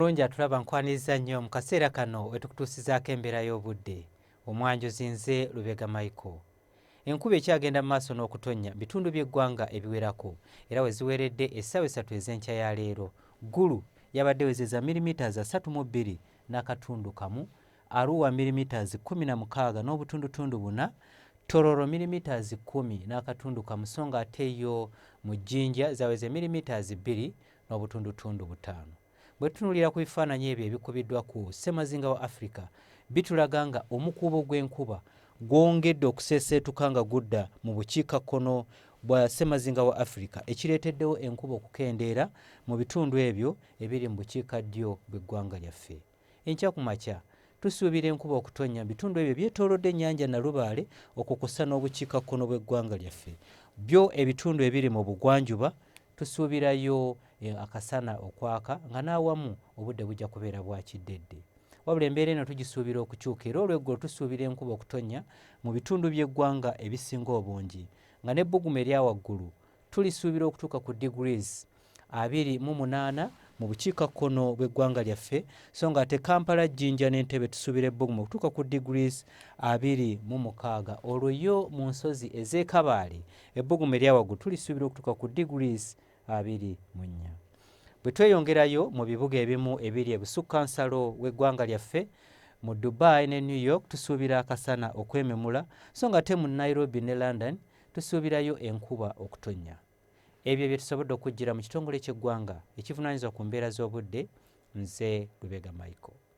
Bulungi atulaba nkwaniriza nnyo mu kaseera kano wetukutuusizaako embeera y'obudde. Omwanjuzi nze Lubega Michael. Enkuba ekyagenda mu maaso n'okutonnya bitundu by'eggwanga ebiwerako era we ziweredde essaawa 3 ez'enkya ya leero. Gulu yabadde wezeza milimita za 3.2 n'akatundu kamu, Arua milimita 16 n'obutundutundu 4, Tororo milimita 10 n'akatundu kamu, so nga ate yo mu Jjinja zaweze milimita 2 n'obutundutundu 5. Bwe tutunuulira ku bifaananyi ebyo ebikubiddwa ku ssemazinga wa Africa bitulaga nga omukuubo gw'enkuba gwongedde okuseeseetuka nga gudda mu bukiikakkono bwa ssemazinga wa Africa, ekireeteddewo enkuba okukendeera mu bitundu ebyo ebiri mu bukiikaddyo bw'eggwanga lyaffe. Enkya ku makya tusuubira enkuba okutonnya bitundu ebyo byetoolodde ennyanja Nalubaale okukussa n'obukiikakkono bw'eggwanga lyaffe. Byo ebitundu ebiri mu bugwanjuba tusuubirayo akasana okwaka nga n'awamu obudde bujja kubeera bwa kiddedde. Wabula embeera eno tugisuubira okukyuka era olw'eggolo tusuubira enkuba okutonnya mu bitundu by'eggwanga ebisinga obungi, nga n'ebbugumu erya waggulu tulisuubira okutuuka ku degrees 28 mu bukiikakkono bw'eggwanga lyaffe, so nga ate Kampala, Jjinja n'Entebbe tusuubira ebbugumu okutuuka ku degrees 26. Olwo yo mu nsozi ez'e Kabaale ebbugumu erya waggulu tulisuubira okutuuka ku degrees 24. Bwe tweyongerayo mu bibuga ebimu ebiri ebusukkansalo w'eggwanga lyaffe, mu Dubai ne New York tusuubira akasana okwememula, so nga ate mu Nairobi ne London tusuubirayo enkuba okutonnya. Ebyo bye tusobodde okujjira mu kitongole ky'eggwanga ekivunaanyizibwa ku mbeera z'obudde. Nze Lubega Michael.